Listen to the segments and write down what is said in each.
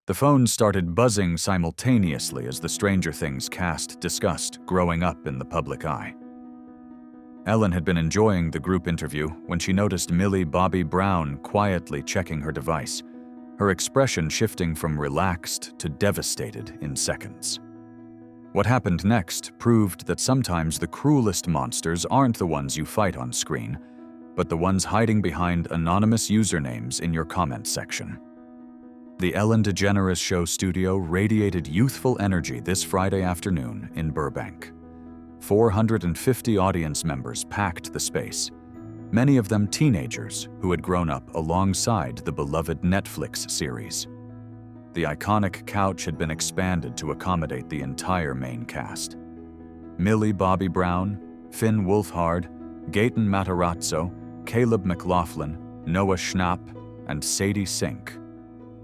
The phones started buzzing simultaneously as the Stranger Things cast discussed growing up in the public eye. Ellen had been enjoying the group interview when she noticed Millie Bobby Brown quietly checking her device, her expression shifting from relaxed to devastated in seconds. What happened next proved that sometimes the cruelest monsters aren't the ones you fight on screen, but the ones hiding behind anonymous usernames in your comment section. The Ellen DeGeneres Show studio radiated youthful energy this Friday afternoon in Burbank. 450 audience members packed the space, many of them teenagers who had grown up alongside the beloved Netflix series. The iconic couch had been expanded to accommodate the entire main cast. Millie Bobby Brown, Finn Wolfhard, Gaten Matarazzo, Caleb McLaughlin, Noah Schnapp, and Sadie Sink,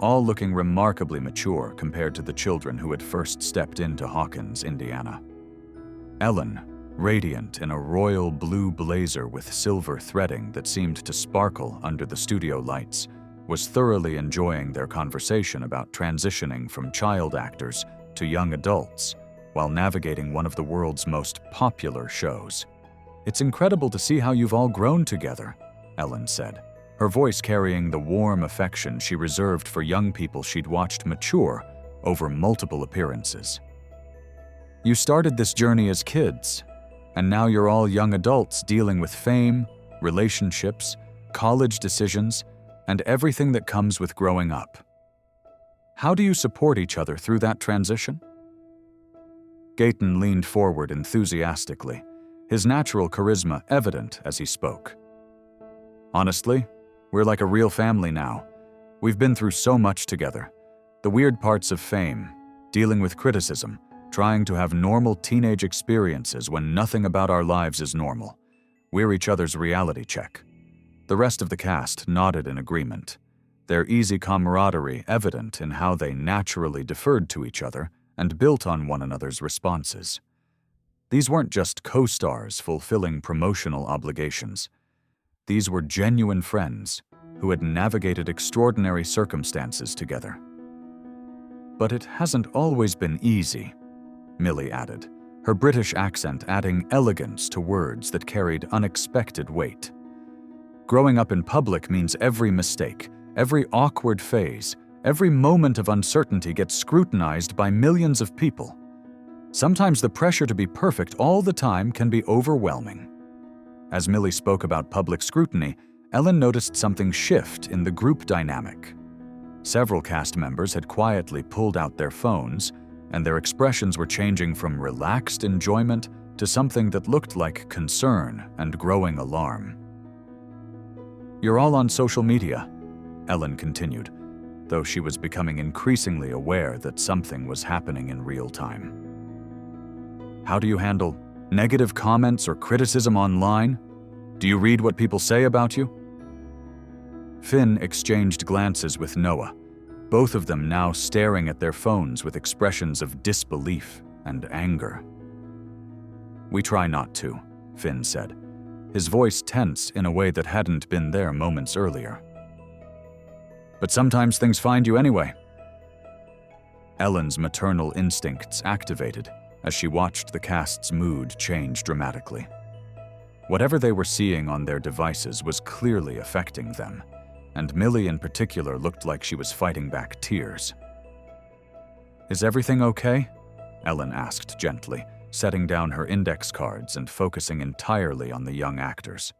all looking remarkably mature compared to the children who had first stepped into Hawkins, Indiana. Ellen, radiant in a royal blue blazer with silver threading that seemed to sparkle under the studio lights, was thoroughly enjoying their conversation about transitioning from child actors to young adults while navigating one of the world's most popular shows. "It's incredible to see how you've all grown together," Ellen said, her voice carrying the warm affection she reserved for young people she'd watched mature over multiple appearances. "You started this journey as kids, and now you're all young adults dealing with fame, relationships, college decisions, and everything that comes with growing up. How do you support each other through that transition?" Gaten leaned forward enthusiastically, his natural charisma evident as he spoke. "Honestly, we're like a real family now. We've been through so much together. The weird parts of fame, dealing with criticism, trying to have normal teenage experiences when nothing about our lives is normal. We're each other's reality check." The rest of the cast nodded in agreement, their easy camaraderie evident in how they naturally deferred to each other and built on one another's responses. These weren't just co-stars fulfilling promotional obligations. These were genuine friends who had navigated extraordinary circumstances together. "But it hasn't always been easy," Millie added, her British accent adding elegance to words that carried unexpected weight. "Growing up in public means every mistake, every awkward phase, every moment of uncertainty gets scrutinized by millions of people. Sometimes the pressure to be perfect all the time can be overwhelming." As Millie spoke about public scrutiny, Ellen noticed something shift in the group dynamic. Several cast members had quietly pulled out their phones, and their expressions were changing from relaxed enjoyment to something that looked like concern and growing alarm. "You're all on social media," Ellen continued, though she was becoming increasingly aware that something was happening in real time. "How do you handle negative comments or criticism online? Do you read what people say about you?" Finn exchanged glances with Noah, both of them now staring at their phones with expressions of disbelief and anger. "We try not to," Finn said, his voice tense in a way that hadn't been there moments earlier. "But sometimes things find you anyway." Ellen's maternal instincts activated as she watched the cast's mood change dramatically. Whatever they were seeing on their devices was clearly affecting them, and Millie in particular looked like she was fighting back tears. "Is everything okay?" Ellen asked gently, setting down her index cards and focusing entirely on the young actors.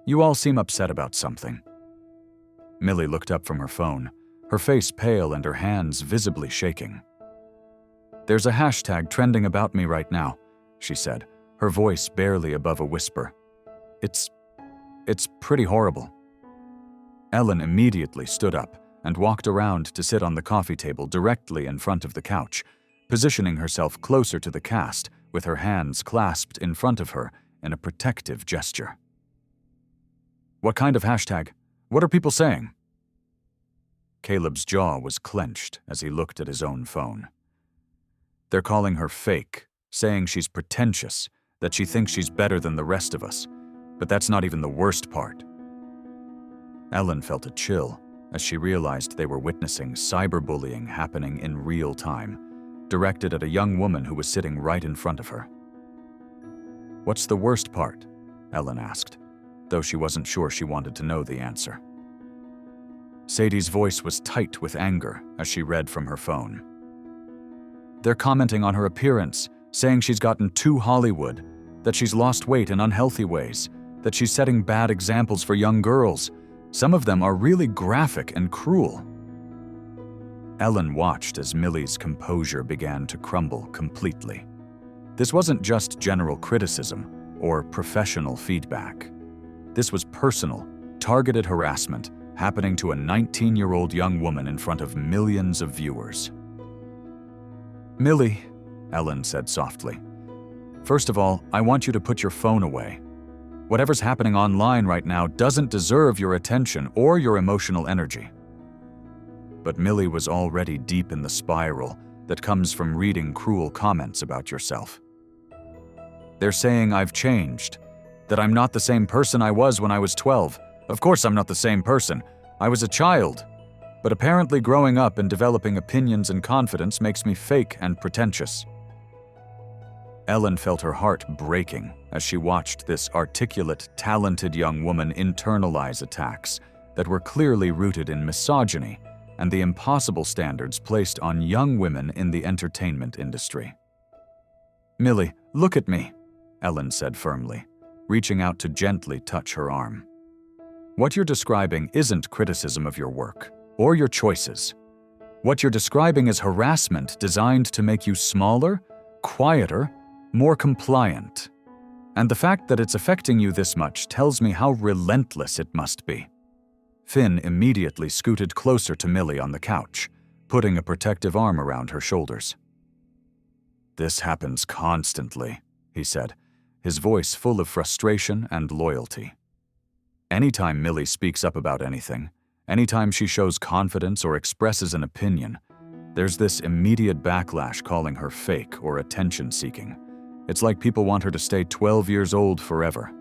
"You all seem upset about something." Millie looked up from her phone, her face pale and her hands visibly shaking. "There's a hashtag trending about me right now," she said, her voice barely above a whisper. It's pretty horrible." Ellen immediately stood up and walked around to sit on the coffee table directly in front of the couch, positioning herself closer to the cast with her hands clasped in front of her in a protective gesture. "What kind of hashtag? What are people saying?" Caleb's jaw was clenched as he looked at his own phone. "They're calling her fake, saying she's pretentious, that she thinks she's better than the rest of us, but that's not even the worst part." Ellen felt a chill, as she realized they were witnessing cyberbullying happening in real time, directed at a young woman who was sitting right in front of her. "What's the worst part?" Ellen asked, though she wasn't sure she wanted to know the answer. Sadie's voice was tight with anger as she read from her phone. "They're commenting on her appearance, saying she's gotten too Hollywood, that she's lost weight in unhealthy ways, that she's setting bad examples for young girls. Some of them are really graphic and cruel." Ellen watched as Millie's composure began to crumble completely. This wasn't just general criticism or professional feedback. This was personal, targeted harassment happening to a 19-year-old young woman in front of millions of viewers. "Millie," Ellen said softly, "first of all, I want you to put your phone away. Whatever's happening online right now doesn't deserve your attention or your emotional energy." But Millie was already deep in the spiral that comes from reading cruel comments about yourself. "They're saying I've changed, that I'm not the same person I was when I was 12. Of course I'm not the same person. I was a child. But apparently growing up and developing opinions and confidence makes me fake and pretentious." Ellen felt her heart breaking as she watched this articulate, talented young woman internalize attacks that were clearly rooted in misogyny and the impossible standards placed on young women in the entertainment industry. "Millie, look at me," Ellen said firmly, reaching out to gently touch her arm. "What you're describing isn't criticism of your work or your choices. What you're describing is harassment designed to make you smaller, quieter, more compliant. And the fact that it's affecting you this much tells me how relentless it must be." Finn immediately scooted closer to Millie on the couch, putting a protective arm around her shoulders. "This happens constantly," he said, his voice full of frustration and loyalty. "Anytime Millie speaks up about anything, anytime she shows confidence or expresses an opinion, there's this immediate backlash calling her fake or attention-seeking. It's like people want her to stay 12 years old forever."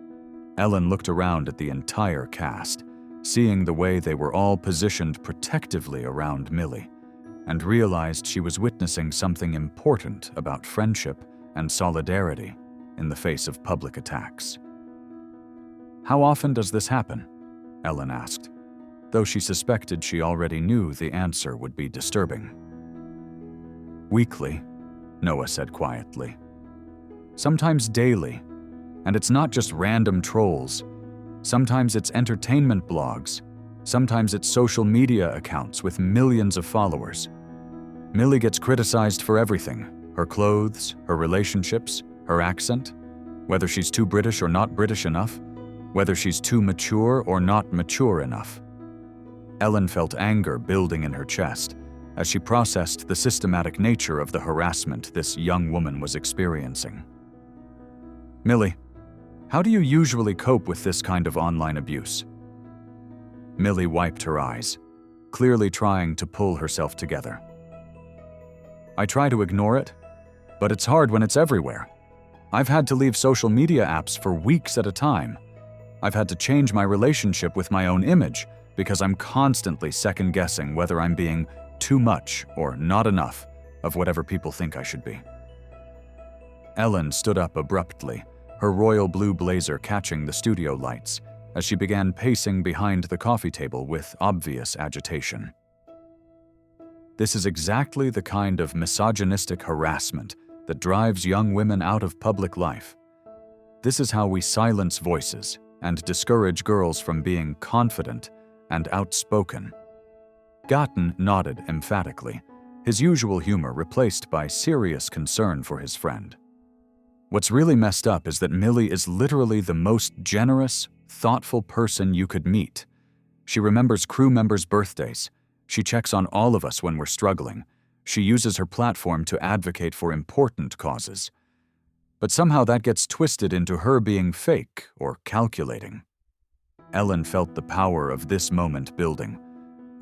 Ellen looked around at the entire cast, seeing the way they were all positioned protectively around Millie, and realized she was witnessing something important about friendship and solidarity in the face of public attacks. "How often does this happen?" Ellen asked, though she suspected she already knew the answer would be disturbing. "Weekly," Noah said quietly. "Sometimes daily, and it's not just random trolls. Sometimes it's entertainment blogs. Sometimes it's social media accounts with millions of followers. Millie gets criticized for everything: her clothes, her relationships, her accent, whether she's too British or not British enough, whether she's too mature or not mature enough." Ellen felt anger building in her chest as she processed the systematic nature of the harassment this young woman was experiencing. "Millie, how do you usually cope with this kind of online abuse?" Millie wiped her eyes, clearly trying to pull herself together. "I try to ignore it, but it's hard when it's everywhere. I've had to leave social media apps for weeks at a time. I've had to change my relationship with my own image because I'm constantly second-guessing whether I'm being too much or not enough of whatever people think I should be." Ellen stood up abruptly, her royal blue blazer catching the studio lights, as she began pacing behind the coffee table with obvious agitation. "This is exactly the kind of misogynistic harassment that drives young women out of public life. This is how we silence voices and discourage girls from being confident and outspoken." Gatton nodded emphatically, his usual humor replaced by serious concern for his friend. "What's really messed up is that Millie is literally the most generous, thoughtful person you could meet. She remembers crew members' birthdays. She checks on all of us when we're struggling. She uses her platform to advocate for important causes. But somehow that gets twisted into her being fake or calculating." Ellen felt the power of this moment building,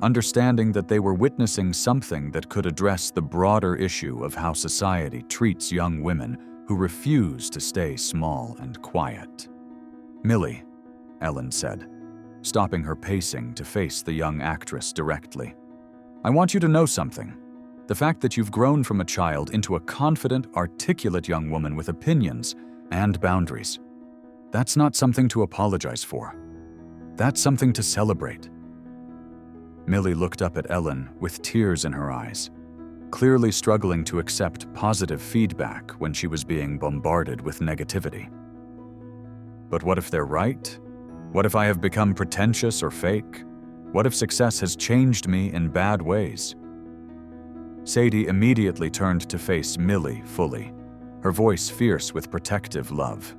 understanding that they were witnessing something that could address the broader issue of how society treats young women who refuse to stay small and quiet. "Millie," Ellen said, stopping her pacing to face the young actress directly. "I want you to know something. The fact that you've grown from a child into a confident, articulate young woman with opinions and boundaries, that's not something to apologize for. That's something to celebrate." Millie looked up at Ellen with tears in her eyes, clearly struggling to accept positive feedback when she was being bombarded with negativity. "But what if they're right? What if I have become pretentious or fake? What if success has changed me in bad ways?" Sadie immediately turned to face Millie fully, her voice fierce with protective love.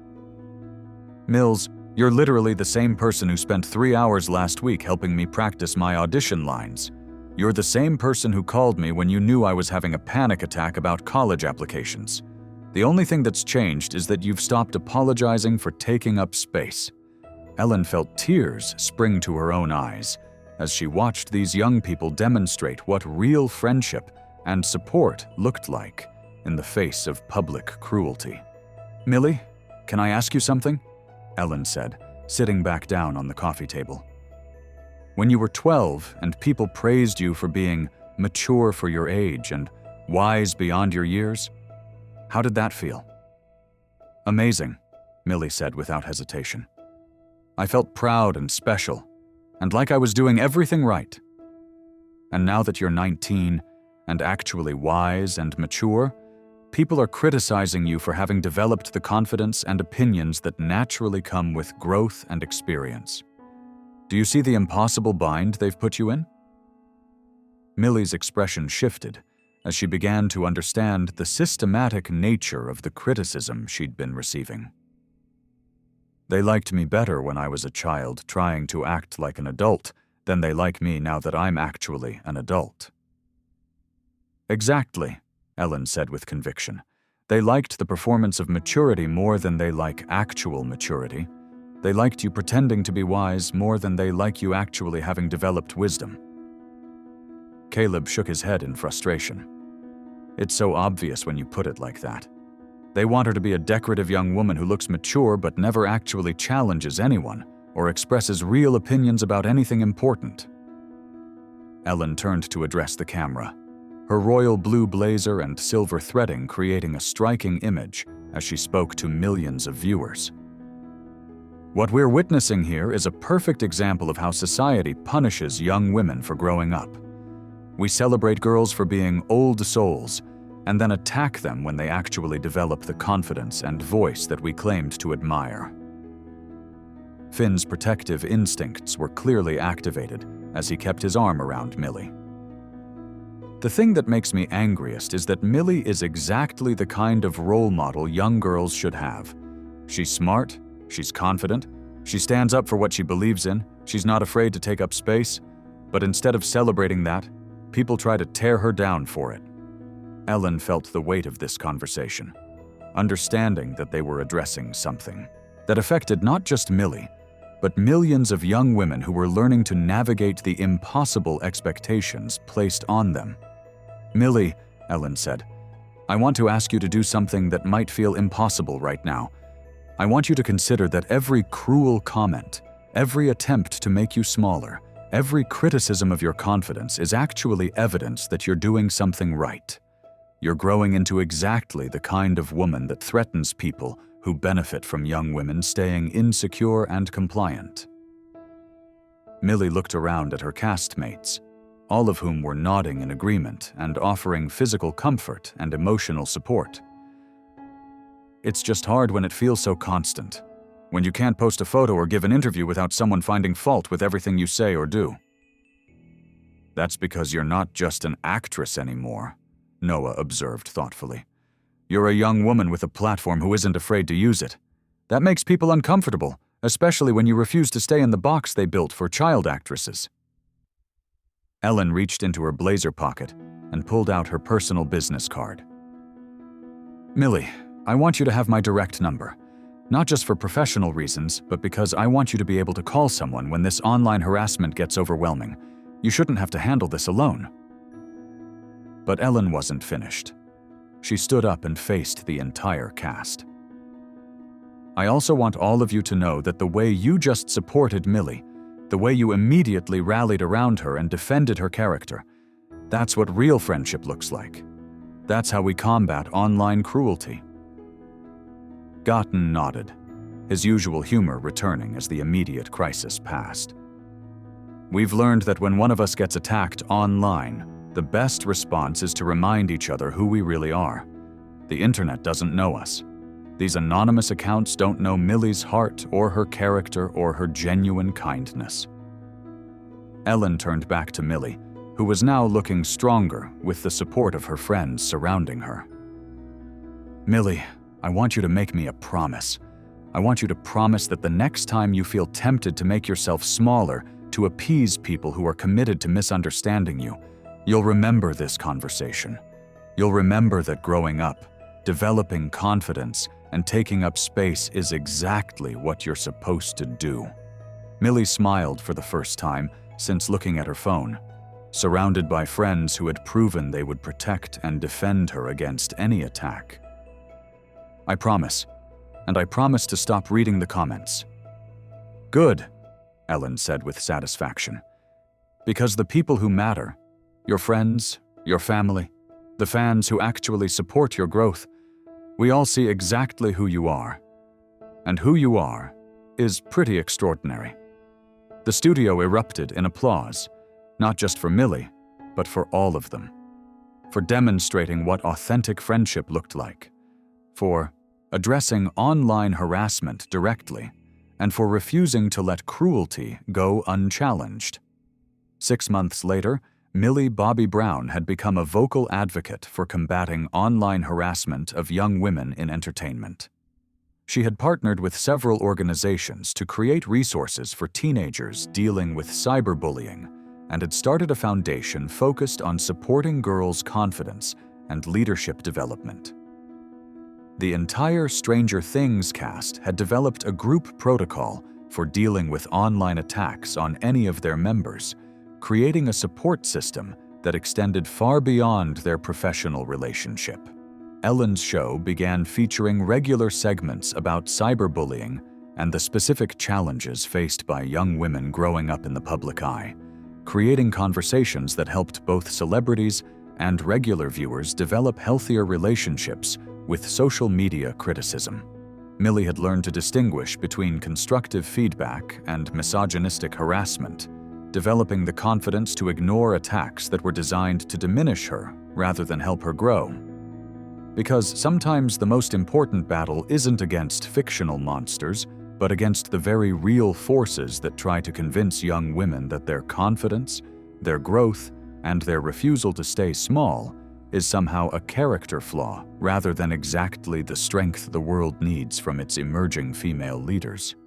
"Mills, you're literally the same person who spent 3 hours last week helping me practice my audition lines. You're the same person who called me when you knew I was having a panic attack about college applications. The only thing that's changed is that you've stopped apologizing for taking up space." Ellen felt tears spring to her own eyes as she watched these young people demonstrate what real friendship and support looked like in the face of public cruelty. "Millie, can I ask you something?" Ellen said, sitting back down on the coffee table. "When you were 12 and people praised you for being mature for your age and wise beyond your years, how did that feel?" "Amazing," Millie said without hesitation. "I felt proud and special, and like I was doing everything right. And now that you're 19 and actually wise and mature, people are criticizing you for having developed the confidence and opinions that naturally come with growth and experience. Do you see the impossible bind they've put you in?" Millie's expression shifted as she began to understand the systematic nature of the criticism she'd been receiving. "They liked me better when I was a child trying to act like an adult than they like me now that I'm actually an adult." "Exactly," Ellen said with conviction. "They liked the performance of maturity more than they like actual maturity. They liked you pretending to be wise more than they like you actually having developed wisdom." Caleb shook his head in frustration. "It's so obvious when you put it like that. They want her to be a decorative young woman who looks mature but never actually challenges anyone or expresses real opinions about anything important." Ellen turned to address the camera, her royal blue blazer and silver threading creating a striking image as she spoke to millions of viewers. "What we're witnessing here is a perfect example of how society punishes young women for growing up. We celebrate girls for being old souls and then attack them when they actually develop the confidence and voice that we claimed to admire." Finn's protective instincts were clearly activated as he kept his arm around Millie. "The thing that makes me angriest is that Millie is exactly the kind of role model young girls should have. She's smart, she's confident, she stands up for what she believes in, she's not afraid to take up space, but instead of celebrating that, people try to tear her down for it." Ellen felt the weight of this conversation, understanding that they were addressing something that affected not just Millie, but millions of young women who were learning to navigate the impossible expectations placed on them. "Millie," Ellen said, "I want to ask you to do something that might feel impossible right now. I want you to consider that every cruel comment, every attempt to make you smaller, every criticism of your confidence is actually evidence that you're doing something right. You're growing into exactly the kind of woman that threatens people who benefit from young women staying insecure and compliant." Millie looked around at her castmates, all of whom were nodding in agreement and offering physical comfort and emotional support. "It's just hard when it feels so constant, when you can't post a photo or give an interview without someone finding fault with everything you say or do." "That's because you're not just an actress anymore," Noah observed thoughtfully. "You're a young woman with a platform who isn't afraid to use it. That makes people uncomfortable, especially when you refuse to stay in the box they built for child actresses." Ellen reached into her blazer pocket and pulled out her personal business card. "Millie, I want you to have my direct number, not just for professional reasons, but because I want you to be able to call someone when this online harassment gets overwhelming. You shouldn't have to handle this alone." But Ellen wasn't finished. She stood up and faced the entire cast. "I also want all of you to know that the way you just supported Millie The way you immediately rallied around her and defended her character. That's what real friendship looks like. That's how we combat online cruelty." Gotten nodded, his usual humor returning as the immediate crisis passed. "We've learned that when one of us gets attacked online, the best response is to remind each other who we really are. The internet doesn't know us. These anonymous accounts don't know Millie's heart or her character or her genuine kindness." Ellen turned back to Millie, who was now looking stronger with the support of her friends surrounding her. "Millie, I want you to make me a promise. I want you to promise that the next time you feel tempted to make yourself smaller to appease people who are committed to misunderstanding you, you'll remember this conversation. You'll remember that growing up, developing confidence, and taking up space is exactly what you're supposed to do." Millie smiled for the first time since looking at her phone, surrounded by friends who had proven they would protect and defend her against any attack. "I promise, and I promise to stop reading the comments." "Good," Ellen said with satisfaction. "Because the people who matter, your friends, your family, the fans who actually support your growth, we all see exactly who you are. And who you are is pretty extraordinary." The studio erupted in applause, not just for Millie, but for all of them. For demonstrating what authentic friendship looked like, for addressing online harassment directly, and for refusing to let cruelty go unchallenged. 6 months later, Millie Bobby Brown had become a vocal advocate for combating online harassment of young women in entertainment. She had partnered with several organizations to create resources for teenagers dealing with cyberbullying, and had started a foundation focused on supporting girls' confidence and leadership development. The entire Stranger Things cast had developed a group protocol for dealing with online attacks on any of their members, creating a support system that extended far beyond their professional relationship. Ellen's show began featuring regular segments about cyberbullying and the specific challenges faced by young women growing up in the public eye, creating conversations that helped both celebrities and regular viewers develop healthier relationships with social media criticism. Millie had learned to distinguish between constructive feedback and misogynistic harassment, developing the confidence to ignore attacks that were designed to diminish her rather than help her grow. Because sometimes the most important battle isn't against fictional monsters, but against the very real forces that try to convince young women that their confidence, their growth, and their refusal to stay small is somehow a character flaw rather than exactly the strength the world needs from its emerging female leaders.